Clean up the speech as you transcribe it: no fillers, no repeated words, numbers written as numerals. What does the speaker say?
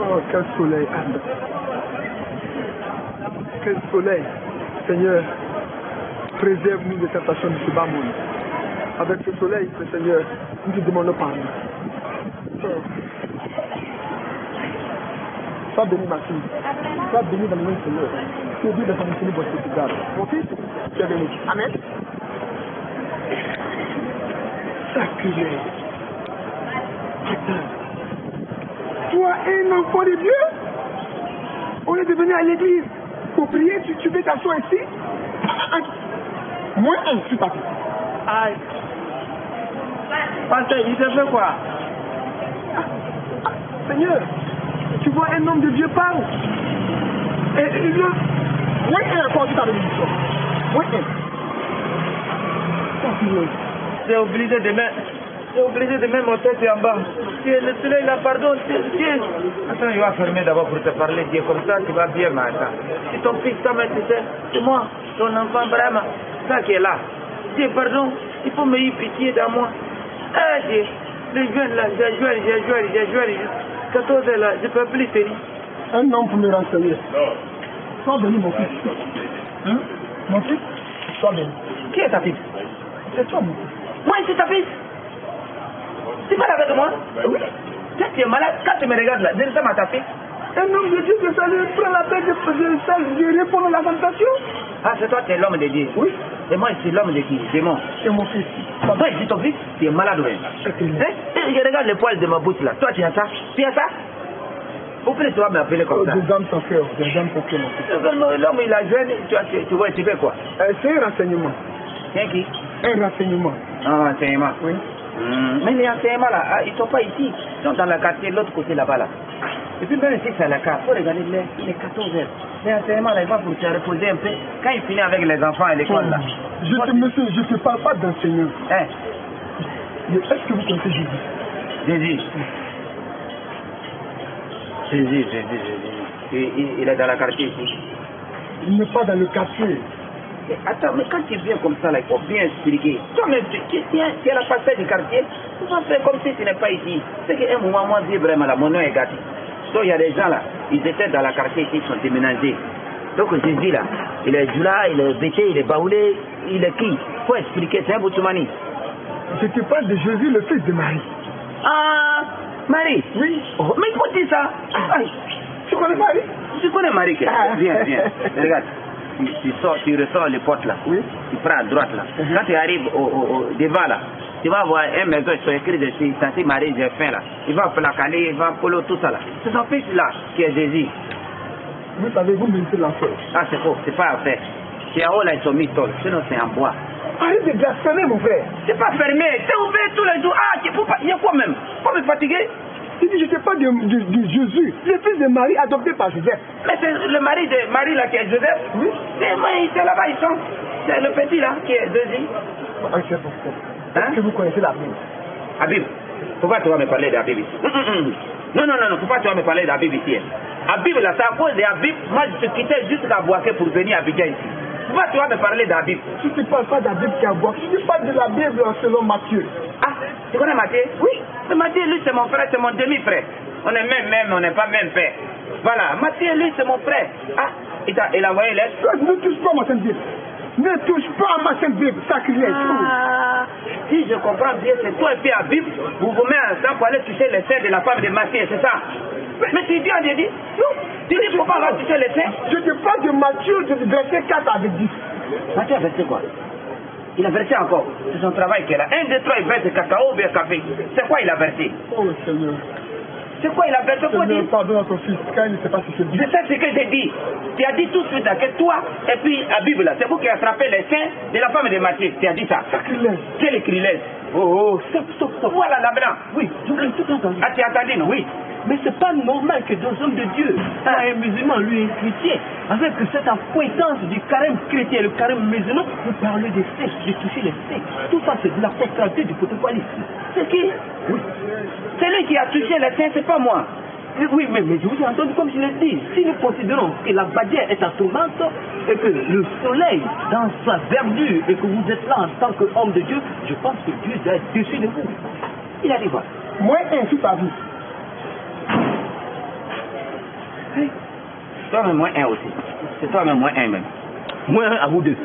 Oh, quel soleil, Anne. Quel soleil. Seigneur, préserve-nous des tentations de ce bas monde. Avec ce soleil, Seigneur, nous te demandons pardon. Oh. Sois béni, ma fille. Sois béni dans le nom du Seigneur. Tu es béni dans ton infinité pour ce garde. Mon fils, tu es béni. Amen. Sacrilège. Toi, un enfant de Dieu, on est devenu à l'église pour prier, tu veux t'asseoir ici. Moi, je suis parti. Aïe. Pasteur, il te fait quoi? Seigneur, tu vois un homme de Dieu parle. Et il vient. Moi, un encore dit ta bénédiction. Moi, J'ai obligé de mettre mon tête en bas. Le soleil là, pardon, Attends, il va fermer d'abord pour te parler, Dieu, comme ça, tu vas bien, mais attends. Si ton fils quand même, tu sais, c'est moi, ton enfant, vraiment, ça qui est là. Dieu, pardon, il faut me y pitié dans moi. Ah, Dieu, les jeunes là, j'ai joué, 14 heures là, je ne peux plus tenir. Un homme pour me renseigner. Sois béni, mon fils. Hein? Mon fils, sois béni. Qui est ta fille? C'est toi, mon fils. Moi, c'est ta fille? Tu parles avec moi? Oui. Tu es malade, quand tu me regardes là, je ressemble à ta fille. Un homme de Dieu que ça lui prend la peine de répondre à la tentation. Ah, c'est toi, tu es l'homme de Dieu. Oui. Et moi, je suis l'homme de qui? Démon. C'est mon fils. Toi, je suis ton fils, tu es malade, oui. Je regarde les poils de ma bouche là. Toi, tu as ça? Tu as ça? Pourquoi tu vas m'appeler comme ça? Des âmes sans cœur, mon fils. L'homme, il a jeune, tu vois, tu fais quoi? C'est un renseignement. C'est qui? Un renseignement. Un renseignement? Oui. Mais les renseignements là, ils ne sont pas ici. Ils sont dans le quartier, l'autre côté là-bas là. Et puis même ici, c'est la carte. Il faut regarder les 14 heures. Les renseignements là, il va pour te reposer un peu. Quand il finit avec les enfants à l'école là. Monsieur, je ne te parle pas d'enseignant. Hein? Mais est-ce que vous connaissez Jésus? Jésus. Il est dans le quartier ici. Il n'est pas dans le quartier. Attends, mais quand tu viens comme ça, là, il faut bien expliquer. Toi-même, tu es la pasteur du quartier, tu vas faire comme si tu n'es pas ici. C'est qu'à un moment, moi, je dis vraiment, là, mon nom est gâté. Donc, il y a des gens là, ils étaient dans la quartier ici, ils sont déménagés. Donc, Jésus là, il est Djoula, il est Bété, il est Baoulé, il est qui? Il faut expliquer, c'est un Boutoumani. Je te parle de Jésus, le fils de Marie. Ah, Marie? Oui. Oh, mais il faut dire ça. Aïe. Tu connais Marie? Tu connais Marie? Viens. Regarde. Tu ressors les portes là. Oui. Tu prends à droite là. Quand tu arrives devant là, tu vas voir un maison, ils sont écrits dessus, Saint Marie, j'ai faim là. Il va placaler, il va polo, tout ça là. C'est son fils là qui est Jésus. Vous savez, vous méritez l'enfer. Ah, c'est faux, c'est pas à faire. C'est en haut là, ils sont mis tol, sinon c'est en bois. Arrête de blasphémer, mon frère. C'est pas fermé, c'est ouvert tous les jours. Ah, il y a quoi même? Faut me fatiguer. Tu dis, je te parle de Jésus, le fils de Marie adopté par Joseph. Mais c'est le mari de Marie là qui est Joseph? Oui. C'est là-bas, ils sont. C'est le petit là qui est Jésus. Ah, c'est bon. Est-ce que vous connaissez la Bible? La Bible? Pourquoi tu vas me parler de la Bible ici? Non, pourquoi tu vas me parler de la Bible ici? La Bible là, c'est à cause de la Bible. Moi, je te quittais jusqu'à Boaké pour venir à Abidjan ici. Pourquoi tu vas me parler de la Bible? Tu ne parles pas de la Bible qui a Boaké, tu parles de la Bible selon Matthieu. Ah, tu connais Matthieu? Oui. Mais Matthieu, lui, c'est mon frère, c'est mon demi-frère. On est même, on n'est pas même père. Voilà, Matthieu, lui, c'est mon frère. Ah, il a envoyé l'aide. Ne touche pas à ma sainte Bible. Ne touche pas à ma sainte Bible, sacrilège. Ah, si je comprends bien, c'est toi et puis la Bible, vous vous mettez ensemble pour aller toucher les seins de la femme de Matthieu, c'est ça? Mais tu dis, on dit, tu dis pourquoi on va toucher les seins? Je te parle de Matthieu, verset 4 avec 10. Matthieu a versé quoi? Il a versé encore. C'est son travail qu'il a. 1, 2, 3, il verse cacao ou bien café. C'est quoi il a versé? Oh Seigneur. C'est quoi il a versé? Seigneur, pardonne à ton fils, quand il ne sait pas ce qu'il dit. Je sais ce que j'ai dit. Tu as dit tout de suite que toi et puis la Bible, c'est vous qui avez attrapé les seins de la femme de Matthieu. Tu as dit ça. Sacrilège. Quel écrilège? Oh, stop. Voilà là-bas. Oui, je l'ai tout entendu. Ah, tu as entendu, non? Oui. Mais c'est pas normal que deux hommes de Dieu, un musulman, lui un chrétien, avec cette acquaintance du carême chrétien et le carême musulman, vous parlez des seins, de toucher les seins. Tout ça, c'est de la contrainte du protocole ici. C'est qui? Oui. C'est lui qui a touché les seins, c'est pas moi. Oui, mais je vous ai entendu comme je l'ai dit. Si nous considérons que la badière est en tourmente et que le soleil, dans sa verdure, et que vous êtes là en tant qu'homme de Dieu, je pense que Dieu doit être dessus de vous. Il a dit quoi? Moi, ainsi ta vie. Toi-même, moins un aussi. C'est toi-même, moins un même. Moins un à vous deux.